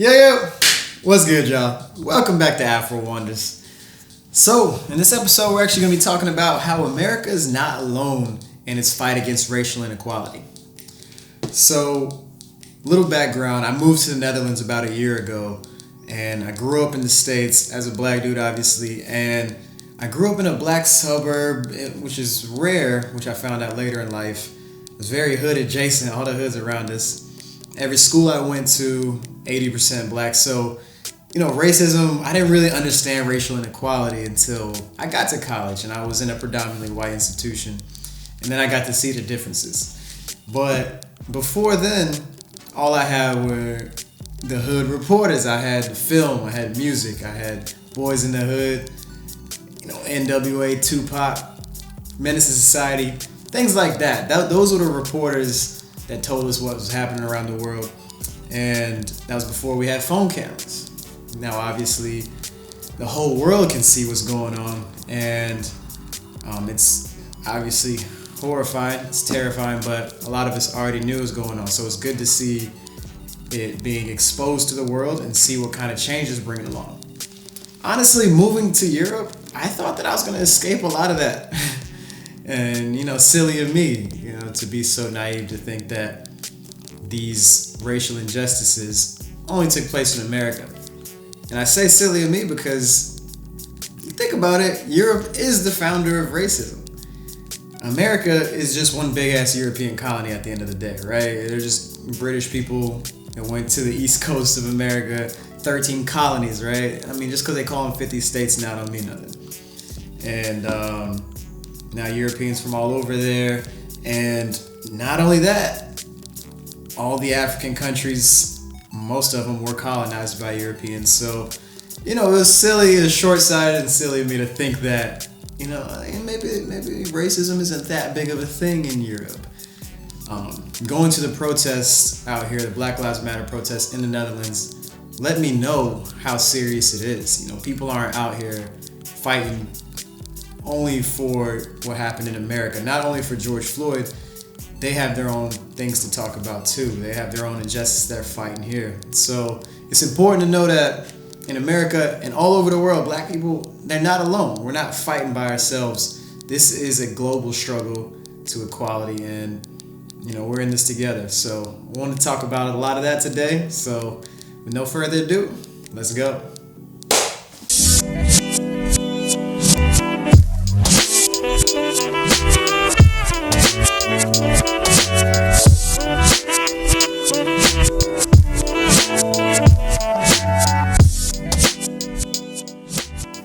Yo, what's good, y'all? Welcome back to Afro Wonders. So, in this episode, we're actually going to be talking about how America is not alone in its fight against racial inequality. So, little background, I moved to the Netherlands about a year ago, and I grew up in the States as a black dude, obviously, and I grew up in a black suburb, which is rare, which I found out later in life. It was very hood adjacent, all the hoods around us. Every school I went to, 80% black. So, racism, I didn't really understand racial inequality until I got to college and I was in a predominantly white institution. And then I got to see the differences. But before then, all I had were the hood reporters. I had film, I had music, I had Boys in the Hood, NWA, Tupac, Menace to Society, things like that. Those were the reporters that told us what was happening around the world. And that was before we had phone cameras. Now, obviously, the whole world can see what's going on. And it's obviously horrifying, it's terrifying, but a lot of us already knew what was going on. So it's good to see it being exposed to the world and see what kind of changes bring it along. Honestly, moving to Europe, I thought that I was going to escape a lot of that. And, silly of me, to be so naive to think that these racial injustices only took place in America. And I say silly of me because you think about it, Europe is the founder of racism. America is just one big ass European colony at the end of the day, right? They're just British people that went to the east coast of America, 13 colonies, right? I mean, just because they call them 50 states now don't mean nothing. And now Europeans from all over there. And not only that, all the African countries, most of them were colonized by Europeans. So, it was silly, it was short-sighted and silly of me to think that, maybe racism isn't that big of a thing in Europe. Going to the protests out here, the Black Lives Matter protests in the Netherlands, let me know how serious it is. People aren't out here fighting only for what happened in America, not only for George Floyd. They have their own things to talk about too. They have their own injustice they're fighting here. So it's important to know that in America and all over the world, black people, they're not alone. We're not fighting by ourselves. This is a global struggle to equality, and we're in this together. So I want to talk about a lot of that today. So with no further ado, let's go.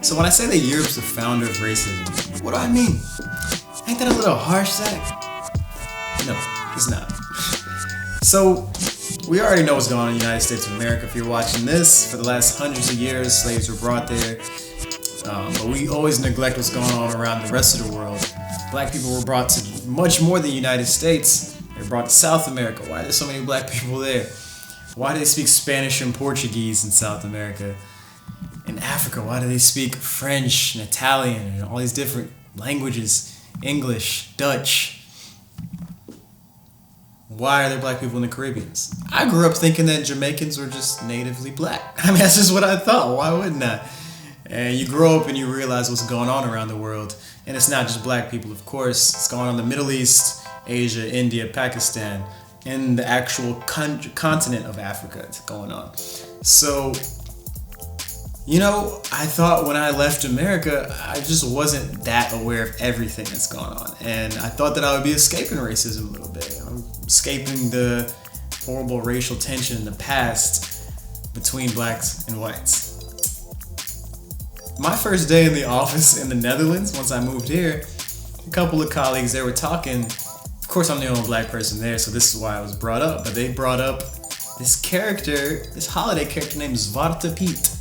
So when I say that Europe's the founder of racism, what do I mean? Ain't that a little harsh, Zach? No, it's not. So we already know what's going on in the United States of America. If you're watching this, for the last hundreds of years, slaves were brought there. But we always neglect what's going on around the rest of the world. Black people were brought to much more than the United States. They were brought to South America. Why are there so many black people there? Why do they speak Spanish and Portuguese in South America? In Africa, why do they speak French and Italian and all these different languages? English, Dutch. Why are there black people in the Caribbean? I grew up thinking that Jamaicans were just natively black. I mean, that's just what I thought. Why wouldn't I? And you grow up and you realize what's going on around the world. And it's not just black people, of course. It's going on in the Middle East, Asia, India, Pakistan, and the actual continent of Africa. It's going on. So, I thought when I left America, I just wasn't that aware of everything that's going on. And I thought that I would be escaping racism a little bit. I'm escaping the horrible racial tension in the past between blacks and whites. My first day in the office in the Netherlands, once I moved here, a couple of colleagues, they were talking. Of course, I'm the only black person there, so this is why I was brought up. But they brought up this holiday character named Zwarte Piet.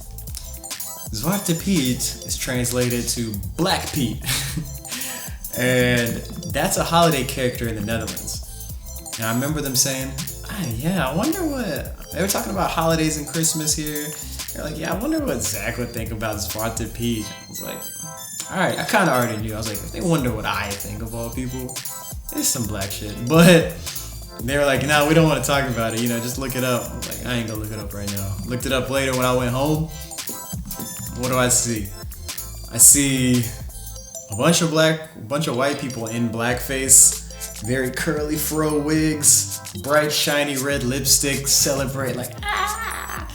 Zwarte Piet is translated to Black Pete. And that's a holiday character in the Netherlands. And I remember them saying, I wonder what... They were talking about holidays and Christmas here. They're like, I wonder what Zach would think about Zwarte Piet. I was like, alright, I kind of already knew. I was like, if they wonder what I think of all people, it's some black shit. But They were like, "No, we don't want to talk about it. Just look it up." I was like, "I ain't gonna look it up right now." Looked it up later when I went home. What do I see? I see a bunch of white people in blackface, very curly fro wigs, bright shiny red lipstick, celebrate like ah.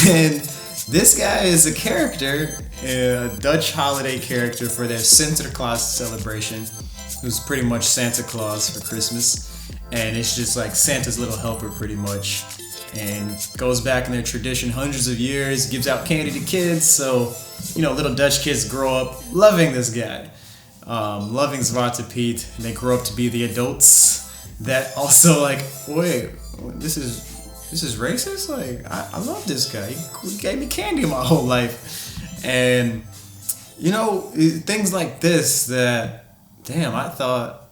And this guy is a character, a Dutch holiday character for their Sinterklaas celebration, who's pretty much Santa Claus for Christmas. And it's just like Santa's little helper pretty much. And goes back in their tradition hundreds of years, gives out candy to kids. So, little Dutch kids grow up loving this guy, loving Zwarte Piet. And they grow up to be the adults that also like, wait, this is racist? Like, I love this guy. He gave me candy my whole life. And, things like this that, damn, I thought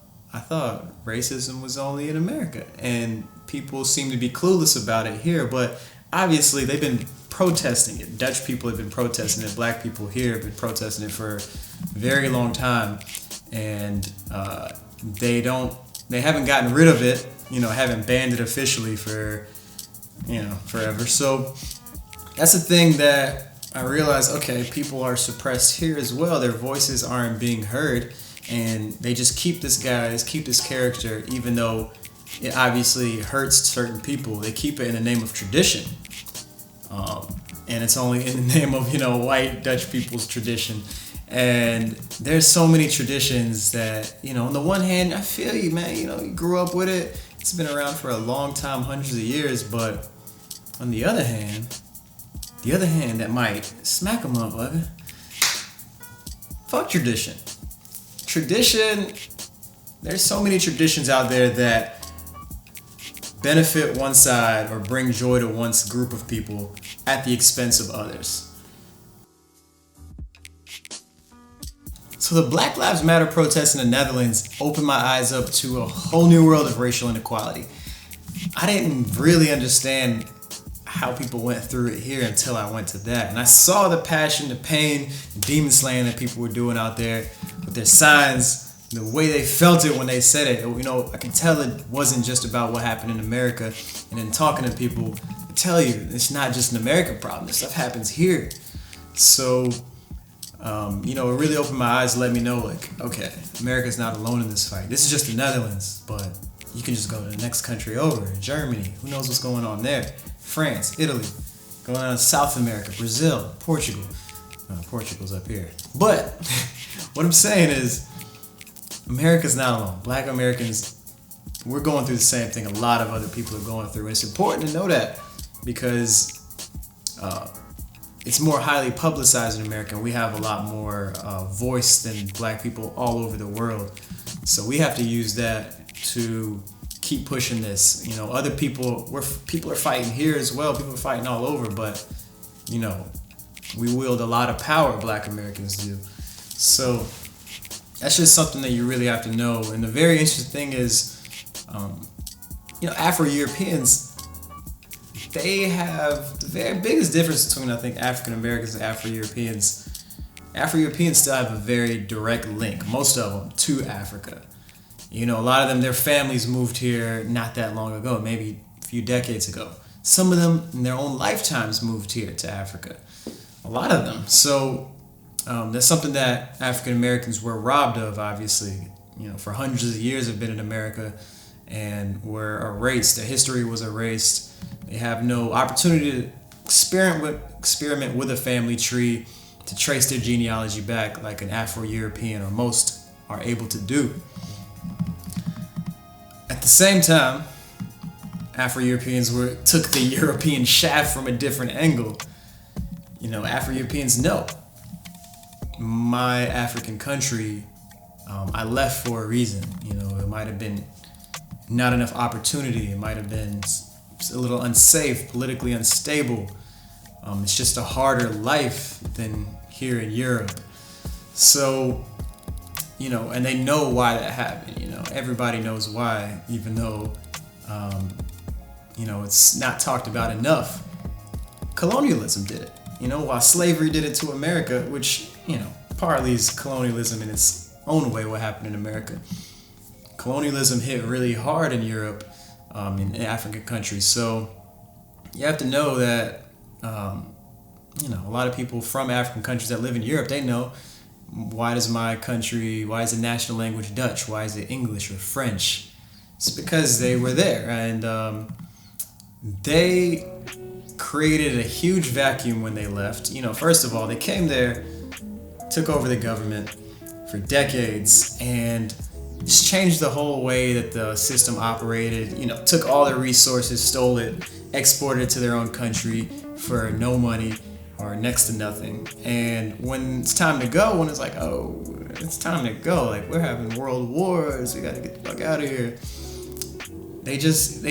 racism was only in America. And people seem to be clueless about it here. But obviously, they've been protesting it. Dutch people have been protesting it. Black people here have been protesting it for a very long time. And they haven't gotten rid of it, haven't banned it officially for forever. So that's the thing that I realized, okay, people are suppressed here as well. Their voices aren't being heard, and they just keep this character, even though it obviously hurts certain people. They keep it in the name of tradition. And it's only in the name of, white Dutch people's tradition. And there's so many traditions that, on the one hand, I feel you, man, you grew up with it. It's been around for a long time, hundreds of years, but on the other hand, that might smack a motherfucker. Fuck tradition. Tradition, there's so many traditions out there that benefit one side or bring joy to one group of people at the expense of others. So the Black Lives Matter protests in the Netherlands opened my eyes up to a whole new world of racial inequality. I didn't really understand how people went through it here until I went to that. And I saw the passion, the pain, the demon slaying that people were doing out there with their signs, the way they felt it when they said it. I can tell it wasn't just about what happened in America. And then talking to people, I tell you, it's not just an American problem. This stuff happens here. So, it really opened my eyes, let me know, like, okay, America's not alone in this fight. This is just the Netherlands, but you can just go to the next country over, Germany. Who knows what's going on there? France, Italy, going on in South America, Brazil, Portugal. Portugal's up here. But what I'm saying is, America's not alone. Black Americans, we're going through the same thing a lot of other people are going through. And it's important to know that because it's more highly publicized in America. And we have a lot more voice than black people all over the world. So we have to use that to keep pushing this. Other people are fighting here as well. People are fighting all over, but we wield a lot of power, Black Americans do. So that's just something that you really have to know. And the very interesting thing is, Afro-Europeans, they have the very biggest difference between, I think, African Americans and Afro-Europeans. Afro-Europeans still have a very direct link, most of them, to Africa. A lot of them, their families moved here not that long ago, maybe a few decades ago. Some of them, in their own lifetimes, moved here to Africa. A lot of them. So that's something that African Americans were robbed of, obviously. For hundreds of years have been in America and were erased. Their history was erased. They have no opportunity to experiment with a family tree to trace their genealogy back like an Afro-European or most are able to do. At the same time, Afro-Europeans took the European shaft from a different angle. Afro-Europeans know my African country, I left for a reason. It might have been not enough opportunity. It might have been a little unsafe, politically unstable. It's just a harder life than here in Europe. So, and they know why that happened. Everybody knows why, even though, it's not talked about enough. Colonialism did it. While slavery did it to America, which, partly is colonialism in its own way, what happened in America. Colonialism hit really hard in Europe, in African countries. So you have to know that, a lot of people from African countries that live in Europe, they know, why is the national language Dutch? Why is it English or French? It's because they were there, and they created a huge vacuum when they left. First of all, they came there, took over the government for decades, and just changed the whole way that the system operated. Took all their resources, stole it, exported it to their own country for no money or next to nothing. And when it's time to go, when it's like, oh, it's time to go, like we're having world wars, we gotta get the fuck out of here, they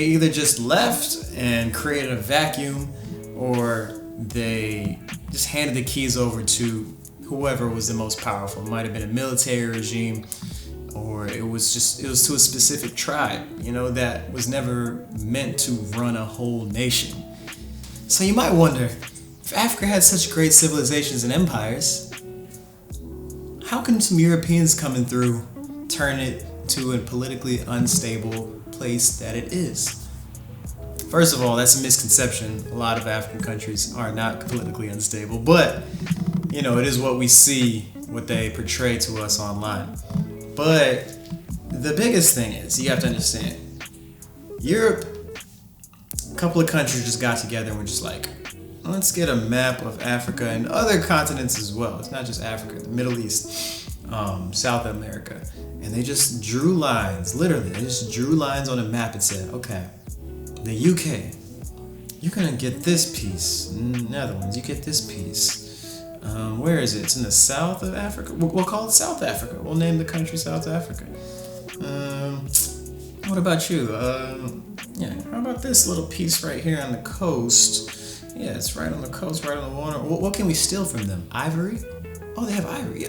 either just left and created a vacuum, or they just handed the keys over to whoever was the most powerful. It might have been a military regime, or it was to a specific tribe, that was never meant to run a whole nation. So you might wonder, if Africa had such great civilizations and empires, how can some Europeans coming through turn it to a politically unstable place that it is? First of all, that's a misconception. A lot of African countries are not politically unstable, but it is what we see, what they portray to us online. But the biggest thing is, you have to understand, Europe, a couple of countries just got together and were just like, let's get a map of Africa and other continents as well. It's not just Africa, the Middle East, South America. And they just drew lines, literally. They just drew lines on a map and said, okay, the UK, you're going to get this piece. Netherlands, you get this piece. Where is it? It's in the south of Africa. We'll call it South Africa. We'll name the country South Africa. What about you? How about this little piece right here on the coast? Yeah, it's right on the coast, right on the water. What can we steal from them? Ivory? Oh, they have ivory. Yeah.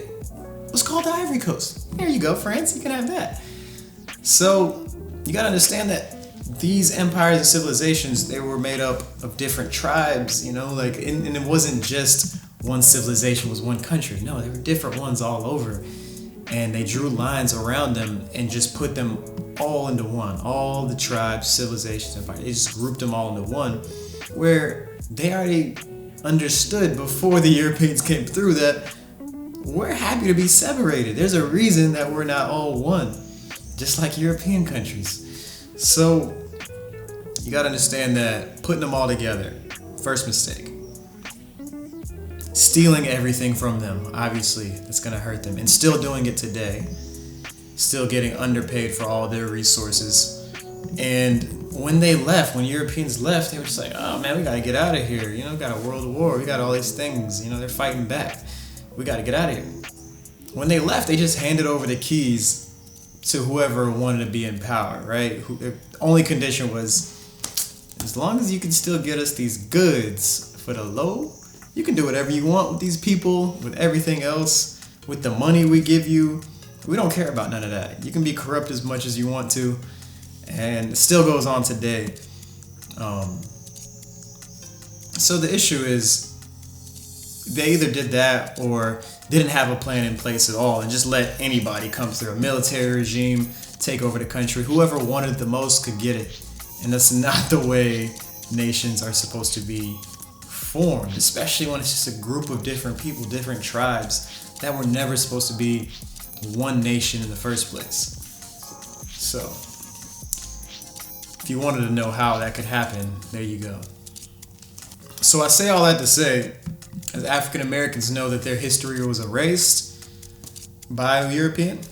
Let's call it the Ivory Coast. There you go, France. You can have that. So you got to understand that these empires and civilizations, they were made up of different tribes, and it wasn't just one civilization was one country. No, there were different ones all over. And they drew lines around them and just put them all into one. All the tribes, civilizations, empires, they just grouped them all into one, where they already understood before the Europeans came through that we're happy to be separated. There's a reason that we're not all one, just like European countries. So you got to understand that putting them all together, first mistake. Stealing everything from them, obviously, it's going to hurt them. And still doing it today. Still getting underpaid for all their resources. And when Europeans left, they were just like, oh man, we got to get out of here. We got a world war. We got all these things. They're fighting back. We got to get out of here. When they left, they just handed over the keys to whoever wanted to be in power, right? The only condition was, as long as you can still get us these goods for the low, you can do whatever you want with these people, with everything else, with the money we give you. We don't care about none of that. You can be corrupt as much as you want to, and it still goes on today. So the issue is, they either did that or didn't have a plan in place at all and just let anybody come through, a military regime, take over the country. Whoever wanted it the most could get it. And that's not the way nations are supposed to be formed, especially when it's just a group of different people, different tribes that were never supposed to be one nation in the first place. So, if you wanted to know how that could happen, there you go. So I say all that to say, as African Americans know that their history was erased by a European.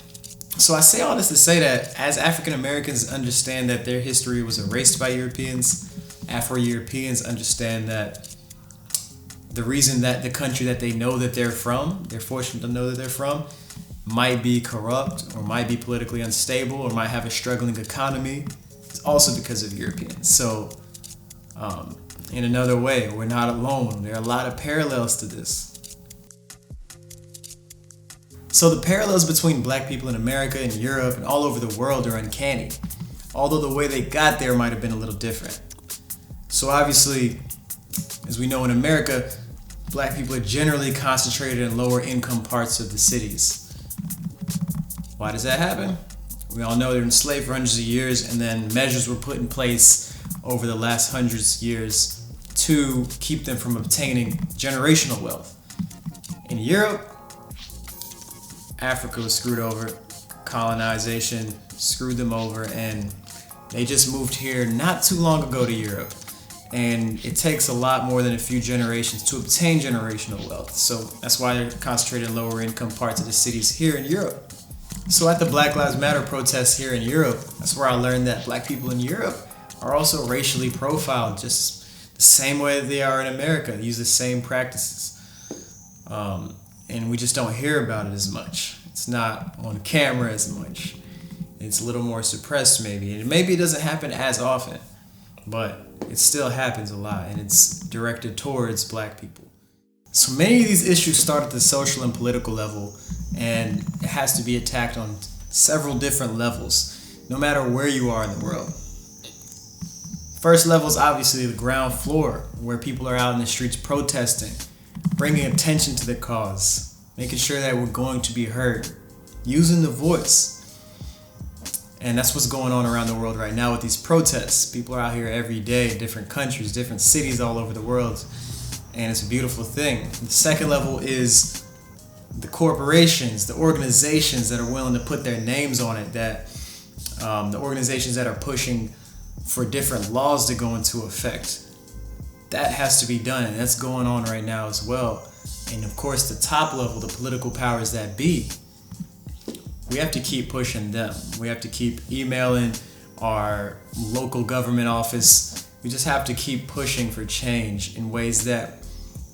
So I say all this to say that as African Americans understand that their history was erased by Europeans, Afro-Europeans understand that the reason that the country that they know that they're from, they're fortunate to know that they're from, might be corrupt or might be politically unstable or might have a struggling economy, is also because of Europeans. So in another way, we're not alone. There are a lot of parallels to this. So the parallels between black people in America and Europe and all over the world are uncanny, although the way they got there might have been a little different. So obviously, as we know in America, black people are generally concentrated in lower income parts of the cities. Why does that happen? We all know they're enslaved for hundreds of years, and then measures were put in place over the last hundreds of years to keep them from obtaining generational wealth. In Europe, Africa was screwed over. Colonization screwed them over, and they just moved here not too long ago to Europe. And it takes a lot more than a few generations to obtain generational wealth. So that's why they're concentrated in lower income parts of the cities here in Europe. So at the Black Lives Matter protests here in Europe, that's where I learned that black people in Europe are also racially profiled just the same way that they are in America. They use the same practices. And we just don't hear about it as much. It's not on camera as much. It's a little more suppressed maybe. And maybe it doesn't happen as often, but it still happens a lot, and it's directed towards black people. So many of these issues start at the social and political level, and it has to be attacked on several different levels, no matter where you are in the world. First level is obviously the ground floor, where people are out in the streets protesting, bringing attention to the cause, making sure that we're going to be heard, using the voice. And that's what's going on around the world right now with these protests. People are out here every day in different countries, different cities all over the world. And it's a beautiful thing. The second level is the corporations, the organizations that are willing to put their names on it, that the organizations that are pushing for different laws to go into effect. That has to be done, and that's going on right now as well. And of course, the top level, the political powers that be, we have to keep pushing them. We have to keep emailing our local government office. We just have to keep pushing for change in ways that,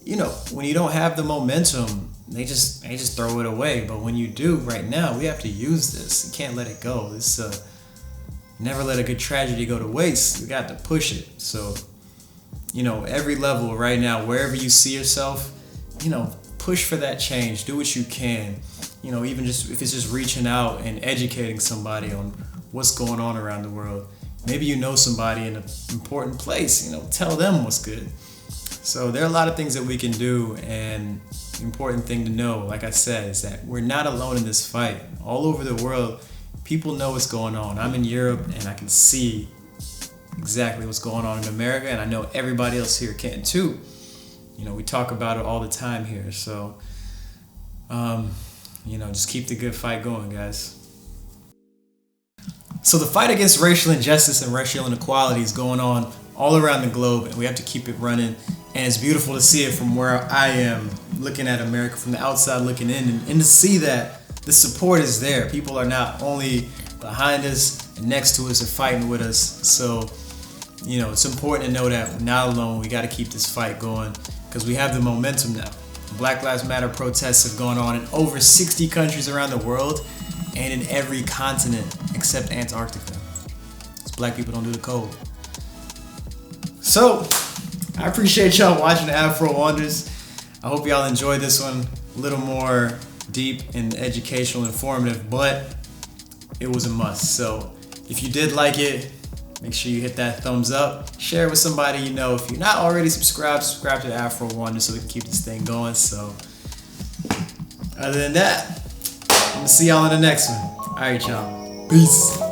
when you don't have the momentum, they just throw it away. But when you do right now, we have to use this. You can't let it go. Never let a good tragedy go to waste. We got to push it. So, every level right now, wherever you see yourself, push for that change. Do what you can. Even just if it's just reaching out and educating somebody on what's going on around the world. Maybe you know somebody in an important place, tell them what's good. So there are a lot of things that we can do, and the important thing to know, like I said, is that we're not alone in this fight. All over the world, people know what's going on. I'm in Europe, and I can see exactly what's going on in America, and I know everybody else here can too. We talk about it all the time here. So, just keep the good fight going, guys. So the fight against racial injustice and racial inequality is going on all around the globe, and we have to keep it running. And it's beautiful to see it from where I am, looking at America from the outside looking in, and to see that the support is there. People are not only behind us and next to us, they're fighting with us. So, it's important to know that we're not alone. We got to keep this fight going because we have the momentum now. Black Lives Matter protests have gone on in over 60 countries around the world and in every continent except Antarctica. Because black people don't do the cold. So, I appreciate y'all watching the Afro Wonders. I hope y'all enjoyed this one. A little more deep and educational, informative, but it was a must. So, if you did like it, make sure you hit that thumbs up. Share it with somebody you know. If you're not already subscribed, subscribe to the Afro Wonder so we can keep this thing going. So, other than that, I'm going to see y'all in the next one. All right, y'all. Peace.